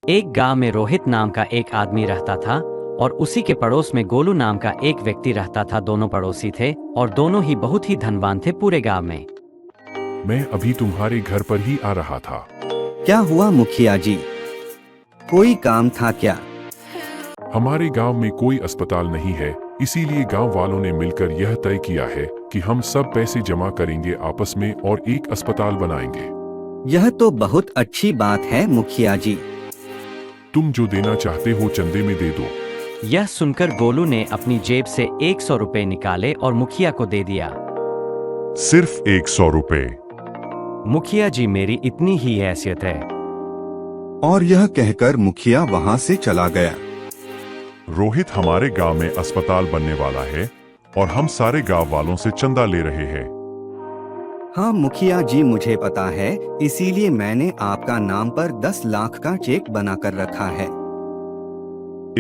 एक गांव में रोहित नाम का एक आदमी रहता था और उसी के पड़ोस में गोलू नाम का एक व्यक्ति रहता था। दोनों पड़ोसी थे और दोनों ही बहुत ही धनवान थे पूरे गांव में। मैं अभी तुम्हारे घर पर ही आ रहा था। क्या हुआ मुखिया जी? कोई काम था क्या? हमारे गांव में कोई अस्पताल नहीं है, इसीलिए गांव वालों ने मिलकर यह तय किया है कि हम सब पैसे जमा करेंगे आपस में और एक अस्पताल बनाएंगे। यह तो बहुत अच्छी बात है मुखिया जी। तुम जो देना चाहते हो चंदे में दे दो। यह सुनकर गोलू ने अपनी जेब से 100 रुपए निकाले और मुखिया को दे दिया। सिर्फ 100 रुपए? मुखिया जी, मेरी इतनी ही हैसियत है। और यह कहकर मुखिया वहाँ से चला गया। रोहित, हमारे गांव में अस्पताल बनने वाला है और हम सारे गांव वालों से चंदा ले रहे हैं। हाँ मुखिया जी, मुझे पता है, इसीलिए मैंने आपका नाम पर 10 लाख का चेक बनाकर रखा है।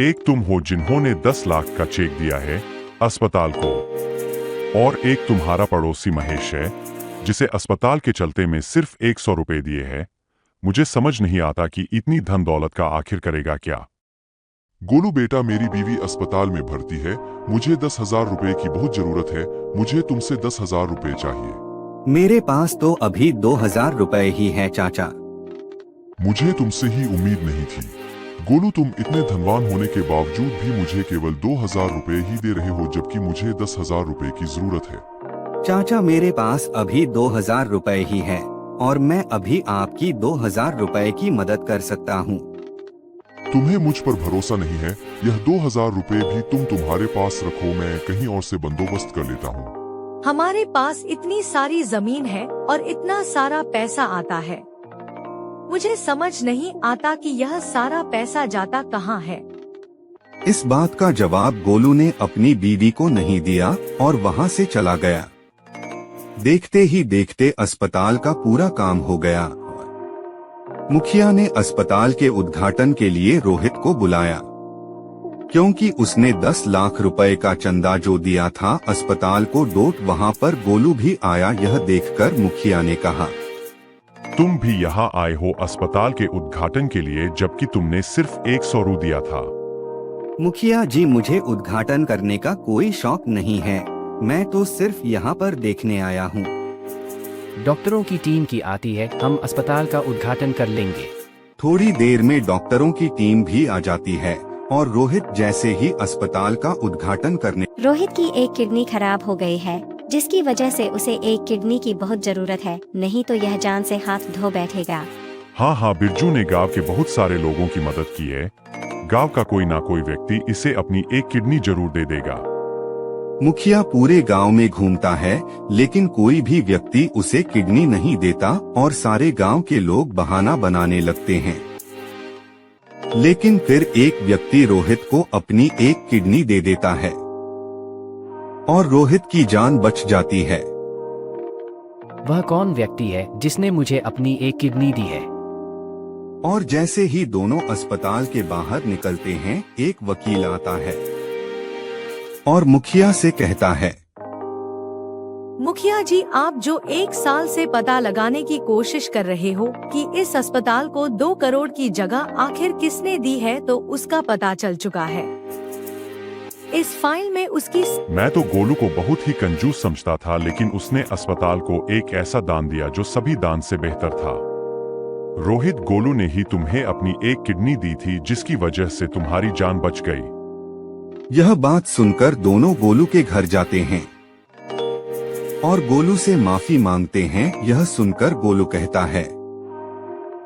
एक तुम हो जिन्होंने 10 लाख का चेक दिया है अस्पताल को, और एक तुम्हारा पड़ोसी महेश है जिसे अस्पताल के चलते में सिर्फ 100 रुपए दिए हैं। मुझे समझ नहीं आता कि इतनी धन दौलत का आखिर करेगा क्या। गोलू बेटा, मेरी बीवी अस्पताल में भर्ती है, मुझे 10,000 रुपए की बहुत जरूरत है। मुझे तुमसे 10,000 रुपए चाहिए। मेरे पास तो अभी 2,000 रुपए ही है चाचा। मुझे तुमसे ही उम्मीद नहीं थी। गोलू, तुम इतने धनवान होने के बावजूद भी मुझे केवल 2,000 रुपए ही दे रहे हो, जबकि मुझे 10,000 रुपए की जरूरत है। चाचा, मेरे पास अभी 2,000 रुपए ही है और मैं अभी आपकी 2,000 रुपए की मदद कर सकता हूँ। तुम्हें मुझ पर भरोसा नहीं है? यह 2,000 रुपए भी तुम्हारे पास रखो, मैं कहीं और से बंदोबस्त कर लेता हूँ। हमारे पास इतनी सारी जमीन है और इतना सारा पैसा आता है। मुझे समझ नहीं आता कि यह सारा पैसा जाता कहाँ है। इस बात का जवाब गोलू ने अपनी बीवी को नहीं दिया और वहाँ से चला गया। देखते ही देखते अस्पताल का पूरा काम हो गया। मुखिया ने अस्पताल के उद्घाटन के लिए रोहित को बुलाया, क्योंकि उसने 10 लाख रुपए का चंदा जो दिया था अस्पताल को डोट। वहाँ पर गोलू भी आया। यह देखकर मुखिया ने कहा, तुम भी यहाँ आए हो अस्पताल के उद्घाटन के लिए, जबकि तुमने सिर्फ 100 रु दिया था। मुखिया जी, मुझे उद्घाटन करने का कोई शौक नहीं है, मैं तो सिर्फ यहाँ पर देखने आया हूँ। डॉक्टरों की टीम की आती है, हम अस्पताल का उद्घाटन कर लेंगे। थोड़ी देर में डॉक्टरों की टीम भी आ जाती है और रोहित जैसे ही अस्पताल का उद्घाटन करने। रोहित की एक किडनी खराब हो गई है, जिसकी वजह से उसे एक किडनी की बहुत जरूरत है, नहीं तो यह जान से हाथ धो बैठेगा। हाँ, बिरजू ने गांव के बहुत सारे लोगों की मदद की है। गांव का कोई ना कोई व्यक्ति इसे अपनी एक किडनी जरूर दे देगा। मुखिया पूरे गांव में घूमता है, लेकिन कोई भी व्यक्ति उसे किडनी नहीं देता और सारे गांव के लोग बहाना बनाने लगते हैं। लेकिन फिर एक व्यक्ति रोहित को अपनी एक किडनी दे देता है और रोहित की जान बच जाती है। वह कौन व्यक्ति है जिसने मुझे अपनी एक किडनी दी है? और जैसे ही दोनों अस्पताल के बाहर निकलते हैं, एक वकील आता है और मुखिया से कहता है, मुखिया जी, आप जो 1 साल से पता लगाने की कोशिश कर रहे हो कि इस अस्पताल को 2 करोड़ की जगह आखिर किसने दी है, तो उसका पता चल चुका है। इस फाइल में उसकी। मैं तो गोलू को बहुत ही कंजूस समझता था, लेकिन उसने अस्पताल को एक ऐसा दान दिया जो सभी दान से बेहतर था। रोहित, गोलू ने ही तुम्हें अपनी एक किडनी दी थी, जिसकी वजह से तुम्हारी जान बच गई। यह बात सुनकर दोनों गोलू के घर जाते हैं और गोलू से माफी मांगते हैं। यह सुनकर गोलू कहता है,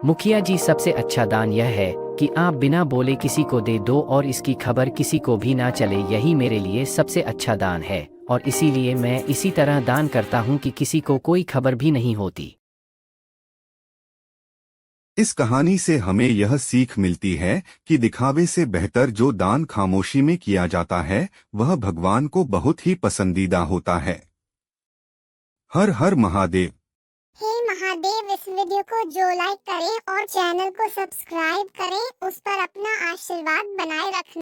मुखिया जी, सबसे अच्छा दान यह है कि आप बिना बोले किसी को दे दो और इसकी खबर किसी को भी ना चले। यही मेरे लिए सबसे अच्छा दान है और इसीलिए मैं इसी तरह दान करता हूँ कि किसी को कोई खबर भी नहीं होती। इस कहानी से हमें यह सीख मिलती है कि दिखावे से बेहतर जो दान खामोशी में किया जाता है, वह भगवान को बहुत ही पसंदीदा होता है। हर हर महादेव। हे महादेव, इस वीडियो को जो लाइक करें और चैनल को सब्सक्राइब करें, उस पर अपना आशीर्वाद बनाए रखना।